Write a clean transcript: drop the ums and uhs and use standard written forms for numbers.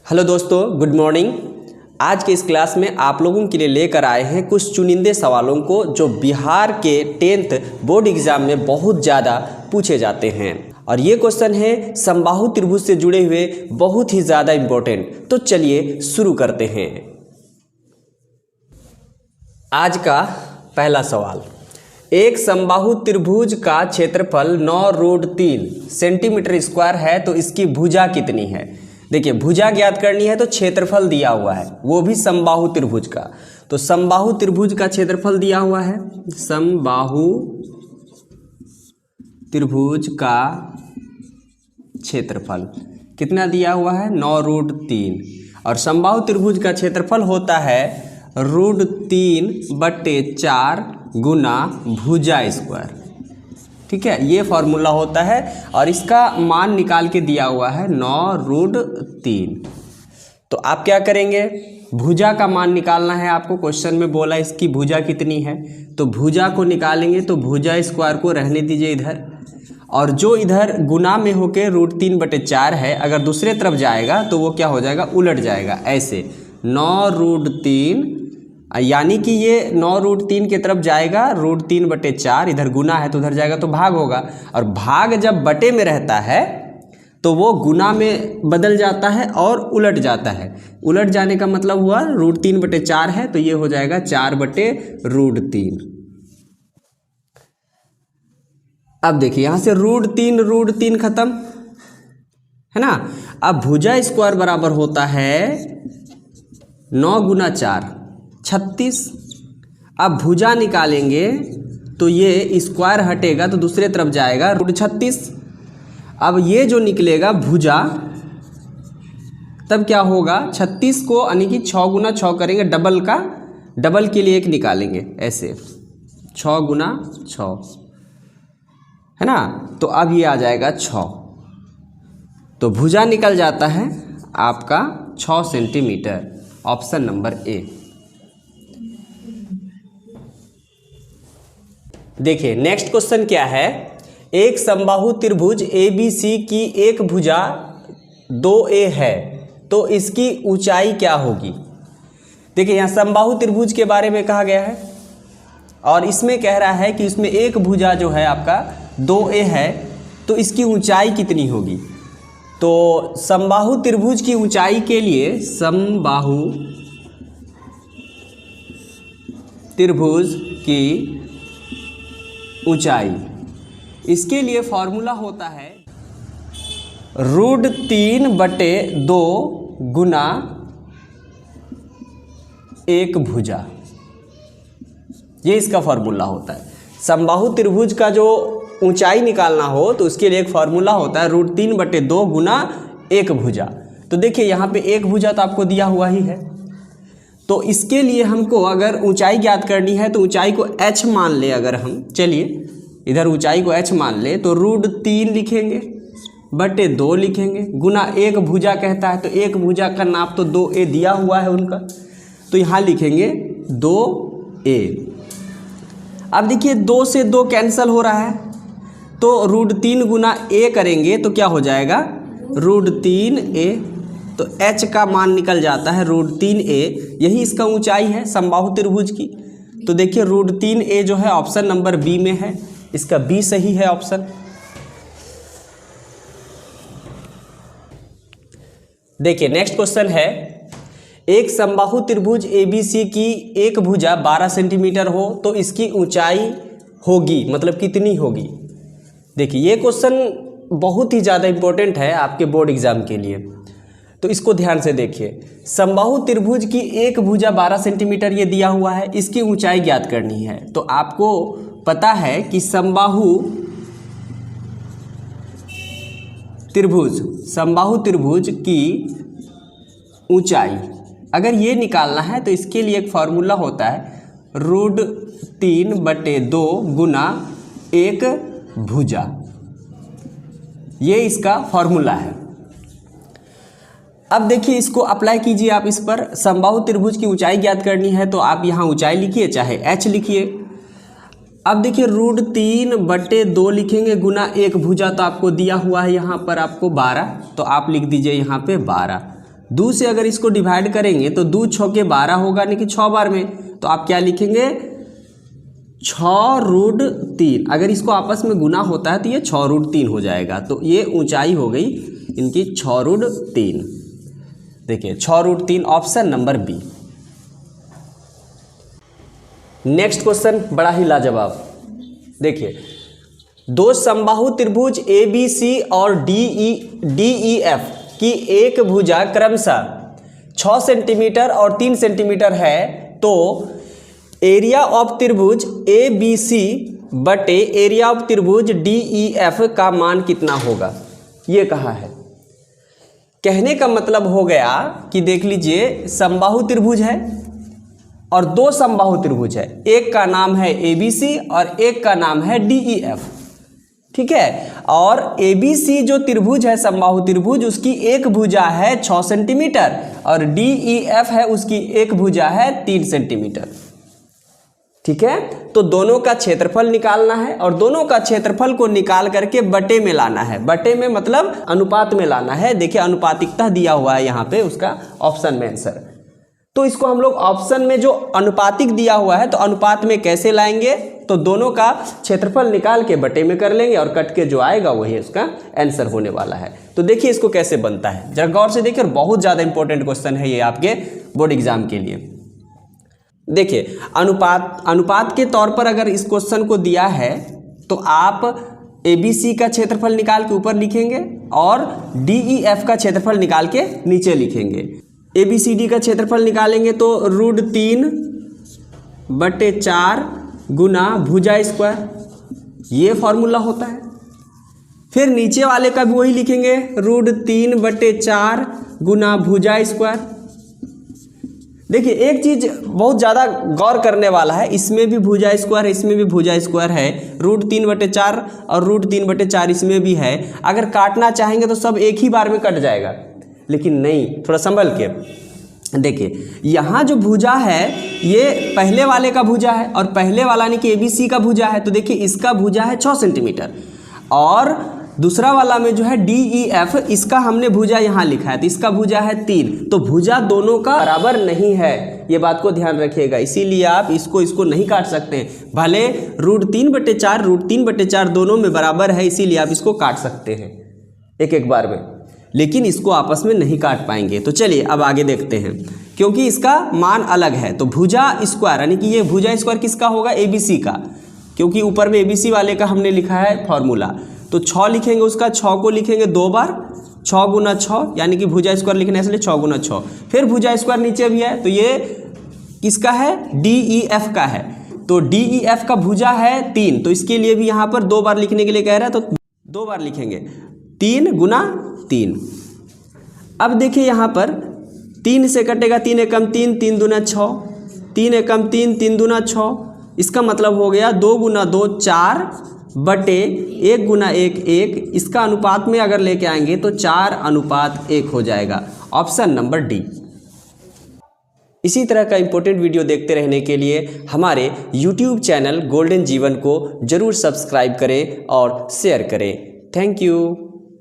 Hello दोस्तों, good morning. आज के इस क्लास में आप लोगों के लिए लेकर आए हैं कुछ चुनिंदे सवालों को जो बिहार के 10th बोर्ड एग्जाम में बहुत ज़्यादा पूछे जाते हैं। और ये क्वेश्चन है समबाहु त्रिभुज से जुड़े हुए, बहुत ही ज़्यादा इम्पोर्टेंट। तो चलिए शुरू करते हैं। आज का पहला सवाल, एक समबाहु त्रिभुज का क्षेत्रफल 9√3 सेंटीमीटर स्क्वायर है, तो इसकी भुजा कितनी है? देखिए, भुजा ज्ञात करनी है तो क्षेत्रफल दिया हुआ है, वो भी समबाहु त्रिभुज का। तो समबाहु त्रिभुज का क्षेत्रफल दिया हुआ है, समबाहु त्रिभुज का क्षेत्रफल कितना दिया हुआ है? 9√3। और समबाहु त्रिभुज का क्षेत्रफल होता है √3/4 गुना भुजा स्क्वायर। ठीक है, ये फॉर्मूला होता है और इसका मान निकाल के दिया हुआ है 9√3। तो आप क्या करेंगे? भुजा का मान निकालना है आपको। क्वेश्चन में बोला इसकी भुजा कितनी है, तो भुजा को निकालेंगे। तो भुजा स्क्वायर को रहने दीजिए इधर, और जो इधर गुना में होके √3/4 है, अगर दूसरे तरफ जाएगा तो वो क्या हो जाएगा? उलट जाएगा। ऐसे 9√3, यानी कि ये 9√3 की तरफ जाएगा, √3/4 इधर गुना है तो उधर जाएगा तो भाग होगा। और भाग जब बटे में रहता है तो वो गुना में बदल जाता है और उलट जाता है। उलट जाने का मतलब हुआ √3/4 है तो ये हो जाएगा 4/√3। अब देखिए, यहाँ से √3 खत्म है ना। अब भुजा स्क्वायर बराबर होता है 9 गुना 4 36। अब भुजा निकालेंगे तो ये स्क्वायर हटेगा तो दूसरे तरफ जाएगा √36। अब ये जो निकलेगा भुजा, तब क्या होगा? 36 को यानी कि 6 गुना 6 करेंगे, डबल के लिए एक निकालेंगे, ऐसे 6 गुना 6 है ना। तो अब ये आ जाएगा 6। तो भुजा निकल जाता है आपका 6 सेंटीमीटर। Option number A. देखिए नेक्स्ट क्वेश्चन क्या है, एक समबाहु त्रिभुज ABC की एक भुजा 2A है, तो इसकी ऊंचाई क्या होगी? देखिए, यहाँ समबाहु त्रिभुज के बारे में कहा गया है और इसमें कह रहा है कि इसमें एक भुजा जो है आपका 2A है, तो इसकी ऊंचाई कितनी होगी? तो समबाहु त्रिभुज की ऊंचाई के लिए, समबाहु त्रिभुज की ऊंचाई, इसके लिए फॉर्मूला होता है √3/2 गुना एक भुजा। ये इसका फॉर्मूला होता है। समबाहु त्रिभुज का जो ऊंचाई निकालना हो तो उसके लिए एक फॉर्मूला होता है √3/2 गुना एक भुजा। तो देखिए, यहाँ पे एक भुजा तो आपको दिया हुआ ही है, तो इसके लिए हमको अगर ऊंचाई ज्ञात करनी है तो ऊंचाई को h मान ले। अगर हम, चलिए इधर ऊंचाई को h मान ले तो √3 लिखेंगे बटे 2 लिखेंगे गुना एक भुजा कहता है, तो एक भुजा का नाप तो 2A दिया हुआ है उनका, तो यहाँ लिखेंगे 2A। अब देखिए 2 से 2 कैंसिल हो रहा है, तो √3 गुना A करेंगे तो क्या हो जाएगा? √3A। तो h का मान निकल जाता है √3A। यही इसका ऊंचाई है समबाहु त्रिभुज की। तो देखिए √3A जो है ऑप्शन नंबर बी में है, इसका बी सही है ऑप्शन। देखिए नेक्स्ट क्वेश्चन है, एक समबाहु त्रिभुज ABC की एक भुजा 12 सेंटीमीटर हो, तो इसकी ऊंचाई होगी, मतलब कितनी होगी? देखिए ये क्वेश्चन बहुत ही ज़्यादा इम्पोर्टेंट है आपके बोर्ड एग्जाम के लिए, तो इसको ध्यान से देखिए। समबाहु त्रिभुज की एक भुजा 12 सेंटीमीटर ये दिया हुआ है, इसकी ऊंचाई ज्ञात करनी है। तो आपको पता है कि समबाहु त्रिभुज की ऊंचाई अगर ये निकालना है तो इसके लिए एक फॉर्मूला होता है √3/2 गुना एक भुजा। ये इसका फॉर्मूला है। अब देखिए इसको अप्लाई कीजिए आप इस पर। समबाहु त्रिभुज की ऊंचाई ज्ञात करनी है तो आप यहाँ ऊंचाई लिखिए चाहे h लिखिए। अब देखिए √3/2 लिखेंगे गुना एक भुजा, तो आपको दिया हुआ है यहाँ पर आपको 12, तो आप लिख दीजिए यहाँ पे 12। 2 से अगर इसको डिवाइड करेंगे तो 2 छक्के 12 होगा, यानी कि 6 बार में। तो आप क्या लिखेंगे 6√3। अगर इसको आपस में गुना होता है तो ये 6√3 हो जाएगा। तो ये ऊंचाई हो गई इनकी 6√3। देखिए 6√3 option number B. Next question बड़ा ही लाजवाब। देखिए दो समबाहु त्रिभुज ABC और DEF की एक भुजा क्रमशः 6 सेंटीमीटर और 3 सेंटीमीटर है, तो एरिया ऑफ त्रिभुज ABC बटे एरिया ऑफ त्रिभुज DEF का मान कितना होगा, ये कहा है। कहने का मतलब हो गया कि देख लीजिए समबाहु त्रिभुज है और 2 समबाहु त्रिभुज है, एक का नाम है ABC और एक का नाम है DEF, ठीक है। और ABC जो त्रिभुज है समबाहु त्रिभुज, उसकी एक भुजा है 6 सेंटीमीटर और DEF है उसकी एक भुजा है 3 सेंटीमीटर, ठीक है। तो दोनों का क्षेत्रफल निकालना है और दोनों का क्षेत्रफल को निकाल करके बटे में लाना है। बटे में मतलब अनुपात में लाना है। देखिए अनुपातिकता दिया हुआ है यहाँ पे उसका ऑप्शन में आंसर। तो इसको हम लोग ऑप्शन में जो अनुपातिक दिया हुआ है तो अनुपात में कैसे लाएंगे, तो दोनों का क्षेत्रफल निकाल के बटे में कर लेंगे और कट के जो आएगा वही उसका आंसर होने वाला है। तो देखिए इसको कैसे बनता है, जरा गौर से देखिए, और बहुत ज़्यादा इंपॉर्टेंट क्वेश्चन है ये आपके बोर्ड एग्जाम के लिए। देखिए अनुपात के तौर पर अगर इस क्वेश्चन को दिया है तो आप ABC का क्षेत्रफल निकाल के ऊपर लिखेंगे और DEF का क्षेत्रफल निकाल के नीचे लिखेंगे। ABCD का क्षेत्रफल निकालेंगे तो √3/4 गुना भुजा स्क्वायर, ये फॉर्मूला होता है। फिर नीचे वाले का भी वही लिखेंगे √3/4 गुना भुजा स्क्वायर। देखिए एक चीज बहुत ज़्यादा गौर करने वाला है, इसमें भी भुजा स्क्वायर है, इसमें भी भुजा स्क्वायर है, √3/4 और √3/4 इसमें भी है। अगर काटना चाहेंगे तो सब एक ही बार में कट जाएगा, लेकिन नहीं, थोड़ा संभल के देखिए। यहाँ जो भुजा है ये पहले वाले का भुजा है और पहले वाला यानी कि ABC का भुजा है। तो देखिए इसका भुजा है 6 सेंटीमीटर और दूसरा वाला में जो है DEF, इसका हमने भुजा यहाँ लिखा है तो इसका भुजा है 3। तो भुजा दोनों का बराबर नहीं है, ये बात को ध्यान रखिएगा। इसीलिए आप इसको नहीं काट सकते हैं। भले √3/4 दोनों में बराबर है, इसीलिए आप इसको काट सकते हैं एक बार में, लेकिन इसको आपस में नहीं काट पाएंगे। तो चलिए अब आगे देखते हैं, क्योंकि इसका मान अलग है। तो भुजा स्क्वायर यानी कि ये भुजा स्क्वायर किसका होगा, ABC का, क्योंकि ऊपर में ABC वाले का हमने लिखा है फॉर्मूला। तो 6 लिखेंगे, उसका 6 को लिखेंगे 2 बार, 6 गुना 6 यानी कि भुजा स्क्वायर लिखने इसलिए 6 गुना 6। फिर भुजा स्क्वायर नीचे भी है, तो ये किसका है, DEF का है। तो DEF का भुजा है 3, तो इसके लिए भी यहाँ पर 2 बार लिखने के लिए कह रहा है, तो 2 बार लिखेंगे 3 गुना 3। अब देखिए यहाँ पर 3 से कटेगा, 3 एकम 3, 3 दूना 6, 3 एकम 3, 3 दूना 6। इसका मतलब हो गया 2 गुना 2 4 बटे 1 गुना 1 1। इसका अनुपात में अगर लेके आएंगे तो 4:1 हो जाएगा, ऑप्शन नंबर डी। इसी तरह का इंपॉर्टेंट वीडियो देखते रहने के लिए हमारे YouTube चैनल गोल्डन जीवन को जरूर सब्सक्राइब करें और शेयर करें। Thank you.